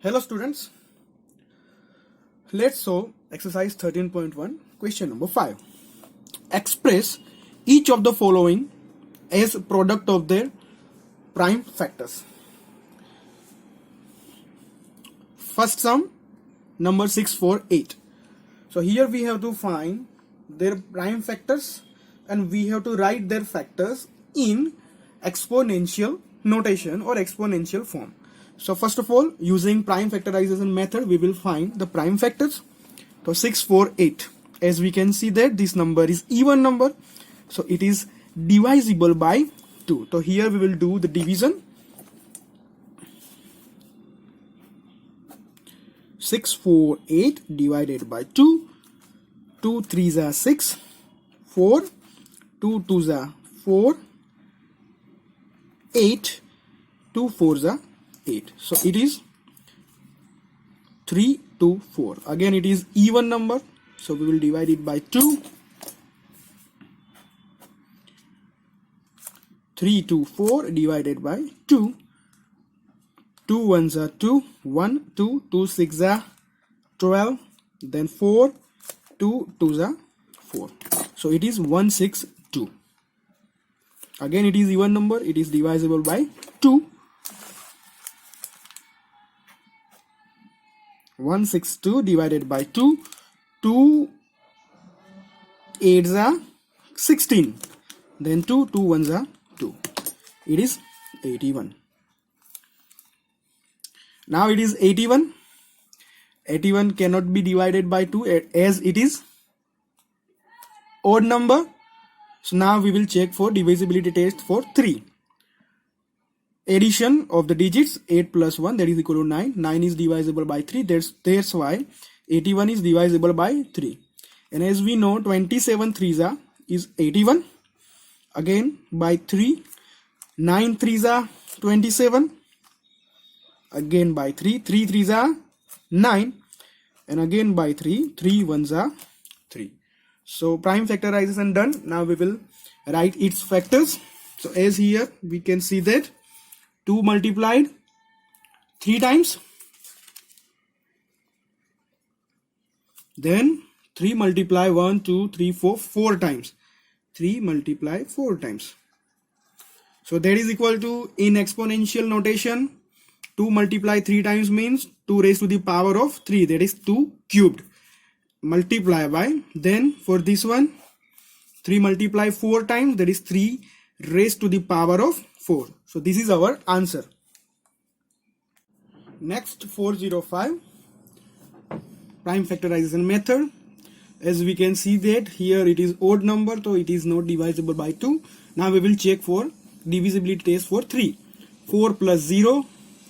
Hello students, let's solve exercise 13.1 question number 5. Express each of the following as product of their prime factors. First sum, number 6, 4, 8. So here we have to find their prime factors and we have to write their factors in exponential notation or exponential form. So first of all, using prime factorization method, we will find the prime factors. So 6, 4, 8. As we can see that this number is even number. So it is divisible by 2. So here we will do the division. 6, 4, 8 divided by 2. 2 3s are 6. 4. 2 2s are 4. 8. 2 4s are 8. So it is 3 to 4. Again it is even number. So we will divide it by 2. 3 to 4 divided by 2. 2 1s are 2. 1, 2, 2 6 are 12. Then 4, 2 2s are 4. So it is 162. Again it is even number. It is divisible by 2. 162 divided by 2. 2 8s are 16. Then 2 1s are 2. It is 81. Now it is 81. 81 cannot be divided by 2 as it is odd number. So now we will check for divisibility test for 3. Addition of the digits 8 plus 1, that is equal to 9. 9 is divisible by 3. That's why 81 is divisible by 3. And as we know, 27 3s are is 81. Again by 3. 9 3s are 27. Again by 3. 3 3s are 9. And again by 3. 3 1s are 3. So prime factorization done. Now we will write its factors. So as here we can see that 2 multiplied 3 times, then 3 multiply 1 2 3 4 4 times, 3 multiply 4 times. So that is equal to, in exponential notation, 2 multiply 3 times means 2 raised to the power of 3, that is 2 cubed, multiply by, then for this one 3 multiply 4 times, that is 3 raised to the power of 4. So this is our answer. Next, 405, prime factorization method. As we can see that here it is odd number, so it is not divisible by 2. Now we will check for divisibility test for 3. 4 plus 0,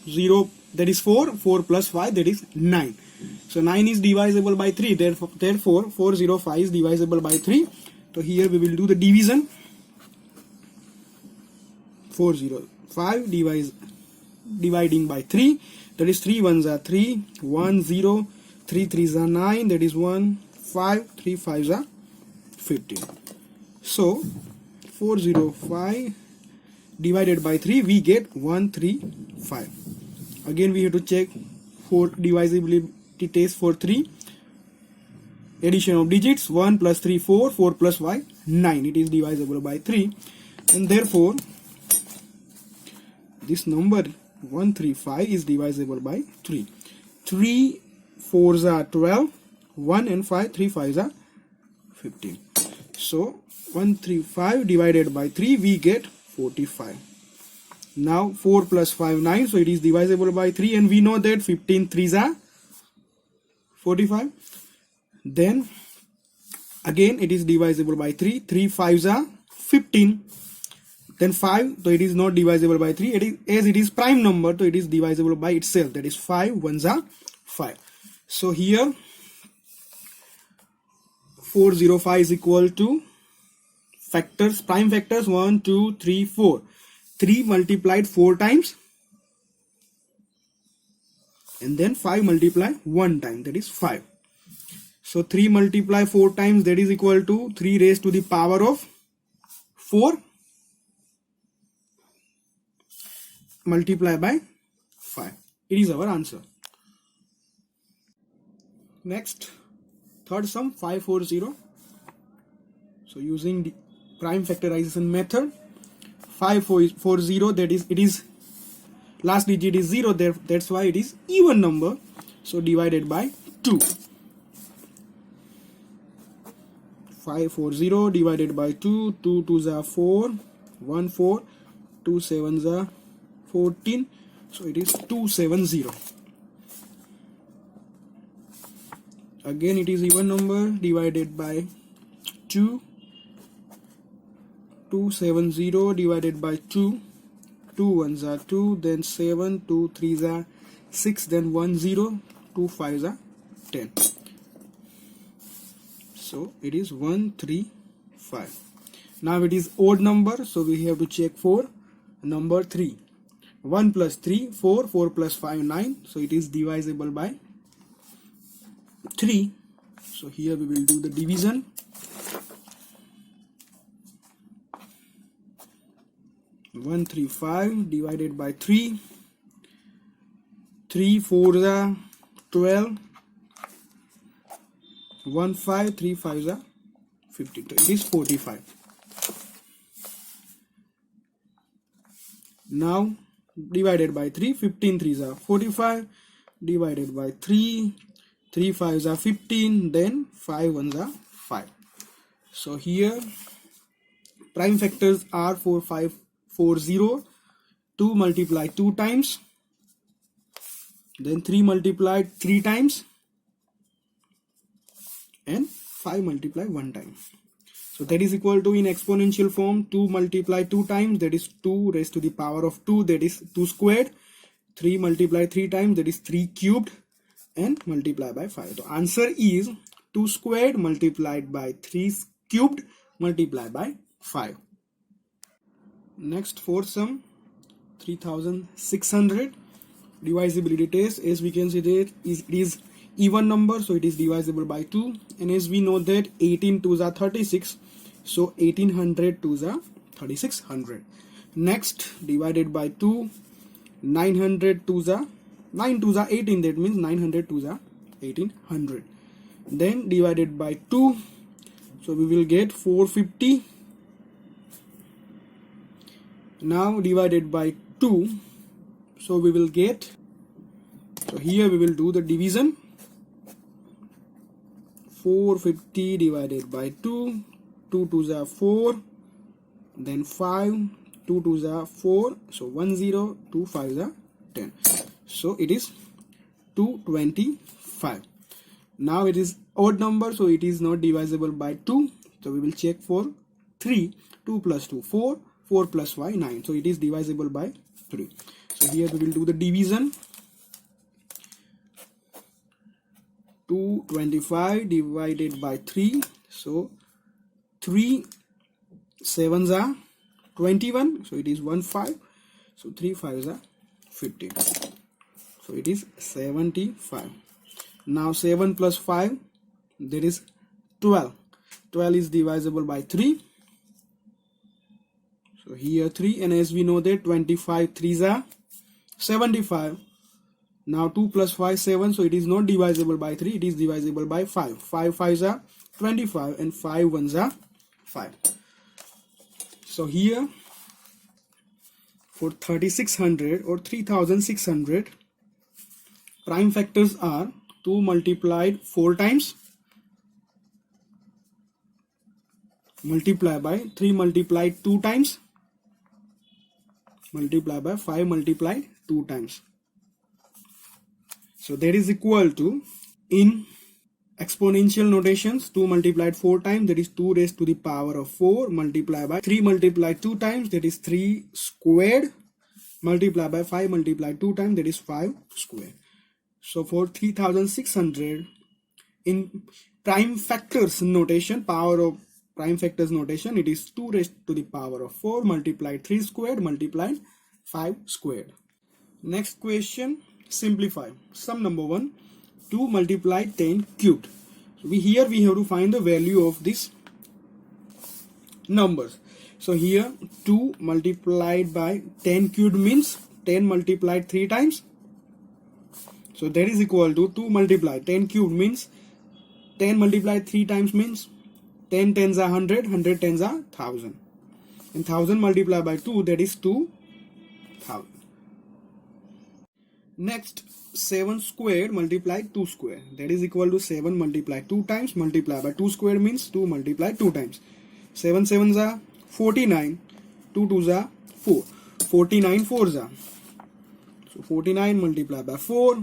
0, that is 4. 4 plus 5, that is 9. So 9 is divisible by 3. Therefore 405 is divisible by 3. So here we will do the division. 405 dividing by 3, that is 3 1s are 3, 1 0, 3 3s are 9, that is 1 5, 3 5s are 15. So 405 divided by 3, we get 135. Again we have to check for divisibility test for 3. Addition of digits 1 plus 3 4, 4 plus 5 9. It is divisible by 3, and therefore this number 135 is divisible by 3. 3 4s are 12, 1 and 5, 3 5s are 15. So 135 divided by 3, we get 45. Now 4 plus 5 9, so it is divisible by 3, and we know that 15 3s are 45. Then again it is divisible by 3. 3 5s are 15. Then 5, so it is not divisible by 3. It is, as it is prime number, so it is divisible by itself. That is 5 1s are 5. So here 405 is equal to factors, prime factors 1 2 3 4. 3 multiplied 4 times, and then 5 multiply 1 time, that is 5. So 3 multiply 4 times, that is equal to 3 raised to the power of 4. Multiply by 5. It is our answer. Next, third sum 540. So using the prime factorization method, 540, that is, it is last digit is 0, that's why it is even number. So divided by 2. 540 divided by 2, 2 2s are 4, 1 4, 2 7s are 14, so it is 270. Again it is even number, divided by 2, 270 divided by 2, 2 1s are 2, then 7, 2 3s are 6, then 1 0, 2 5s are 10. So it is 135. Now it is odd number, so we have to check for number 3. 1 plus 3, 4, 4 plus 5, 9. So it is divisible by 3. So here we will do the division. One 3 5 divided by 3. 3 4s are 12. 1 5, 3 5s are 15. So it is 45. Now divided by 3, 15 3s are 45. Divided by 3, 3 5s are 15. Then 5 1s are 5. So here prime factors are 4 5 4 0. 2 multiplied 2 times. Then 3 multiplied 3 times. And 5 multiplied 1 time. So that is equal to, in exponential form, 2 multiplied 2 times, that is 2 raised to the power of 2, that is 2 squared. 3 multiplied 3 times, that is 3 cubed, and multiplied by 5. The answer is 2 squared multiplied by 3 cubed multiplied by 5. Next, fourth sum 3600. Divisibility test, as we can see that it is even number, so it is divisible by 2, and as we know that 18 2s are 36, so 1800 2s are 3600. Next, divided by 2, 900 2s are 9 2s are 18, that means 900 2s are 1800. Then divided by 2, so we will get 450. Now divided by 2, so we will get, so here we will do the division. 450 divided by 2, 2 2s are 4, then 5, 2 2s are 4, so 1 0, 2 5s are 10. So it is 225. Now it is odd number, so it is not divisible by 2. So we will check for 3. 2 plus 2, 4, 4 plus 5, 9. So it is divisible by 3. So here we will do the division. 225 divided by 3, so 3 7s are 21, so it is 1 5, so 3 5s are 15, so it is 75. Now 7 plus 5, there is 12. 12 is divisible by 3, so here 3, and as we know that 25 3s are 75. Now 2 plus 5 7, so it is not divisible by 3, it is divisible by 5. 5 5s are 25 and 5 1s are 5. So here for 3600 or 3600, prime factors are 2 multiplied 4 times, multiplied by 3 multiplied 2 times, multiplied by 5 multiplied 2 times. So that is equal to, in exponential notations, 2 multiplied 4 times, that is 2 raised to the power of 4, multiplied by 3 multiplied 2 times, that is 3 squared, multiplied by 5 multiplied 2 times, that is 5 squared. So for 3600, in prime factors notation, power of prime factors notation, it is 2 raised to the power of 4 multiplied 3 squared multiplied 5 squared. Next question, simplify. Sum number 1, 2 multiplied 10 cubed. So here we have to find the value of this numbers. So here 2 multiplied by 10 cubed means 10 multiplied 3 times. So that is equal to 2 multiplied 10 cubed means 10 multiplied 3 times means 10 tens are 100, 100 tens are 1000. And 1000 multiplied by 2, that is 2000. Next, 7 squared multiplied 2 squared. That is equal to 7 multiplied 2 times multiplied by 2 squared means 2 multiplied 2 times. 7 sevens are 49, 2 twos are 4. 49 fours are. So 49 multiplied by 4,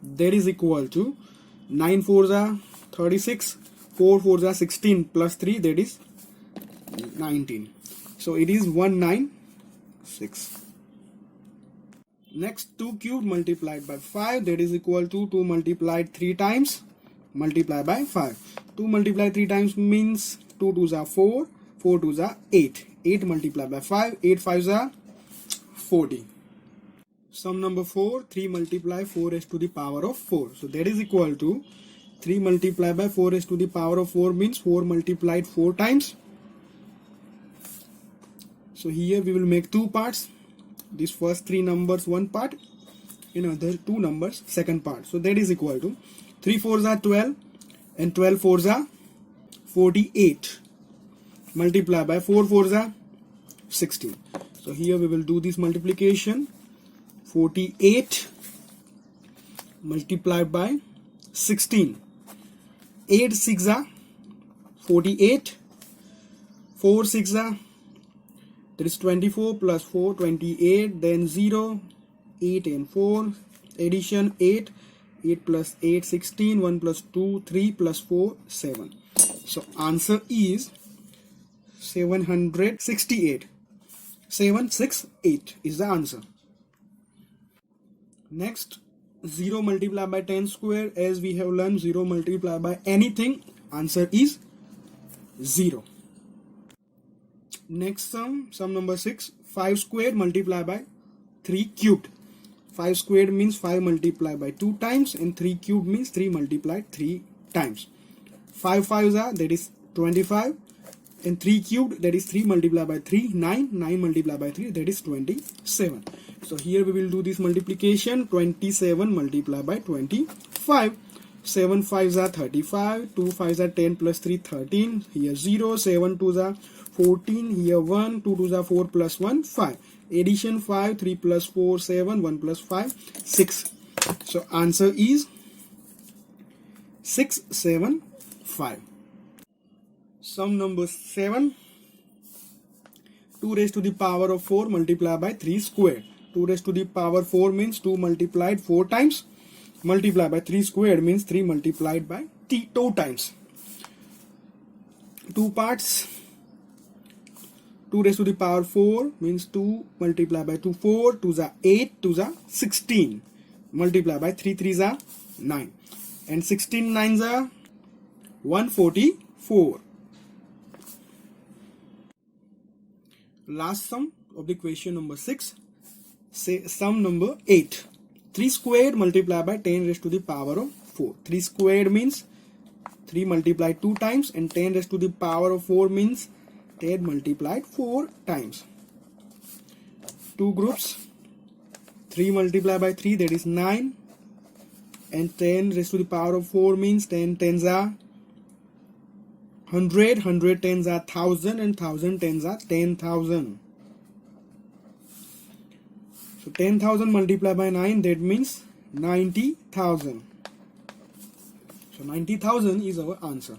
that is equal to 9 fours are 36, 4 fours are 16 plus 3, that is 19. So it is 196. Next, 2 cubed multiplied by 5, that is equal to 2 multiplied 3 times multiplied by 5. 2 multiplied 3 times means 2 twos are 4, 4 twos are 8. 8 multiplied by 5, 8 fives are 40. Sum number 4, 3 multiplied 4 raised to the power of 4. So that is equal to 3 multiplied by 4 raised to the power of 4 means 4 multiplied 4 times. So here we will make two parts. These first 3 numbers one part, in other 2 numbers second part. So that is equal to 3 fours are 12 and 12 fours are 48 multiplied by 4 fours are 16. So here we will do this multiplication. 48 multiplied by 16. 8 6 are 48. 4 6 are, that is 24 plus 4, 28, then 0, 8 and 4, addition 8, 8 plus 8, 16, 1 plus 2, 3 plus 4, 7. So answer is 768. 768 is the answer. Next, 0 multiplied by 10 square, as we have learned 0 multiplied by anything, answer is 0. Next sum number 6, 5 squared multiplied by 3 cubed. 5 squared means 5 multiplied by 2 times and 3 cubed means 3 multiplied 3 times. 5 fives are, that is 25, and 3 cubed, that is 3 multiplied by 3, 9, 9 multiplied by 3, that is 27. So here we will do this multiplication. 27 multiplied by 25. 7 fives are 35, 2 fives are 10 plus 3, 13, here 0, 7 twos are 14, here 1, 2 twos are 4 plus 1, 5. Addition 5, 3 plus 4, 7, 1 plus 5, 6. So answer is 675. Sum number 7, 2 raised to the power of 4 multiplied by 3 squared. 2 raised to the power 4 means 2 multiplied 4 times. Multiplied by 3 squared means 3 multiplied by 2 times. 2 parts. 2 raised to the power 4 means 2 multiplied by 2, 4. 2s are 8, 2s are 16. Multiplied by 3, 3s are 9. And 16 9s are 144. Last sum of the question number 6. Say sum number 8. 3 squared multiplied by 10 raised to the power of 4. 3 squared means 3 multiplied 2 times and 10 raised to the power of 4 means 10 multiplied 4 times. 2 groups. 3 multiplied by 3, that is 9, and 10 raised to the power of 4 means 10 tens are 100, 100 tens are 1000, and 1000 tens are 10,000. So 10,000 multiplied by 9, that means 90,000. So 90,000 is our answer.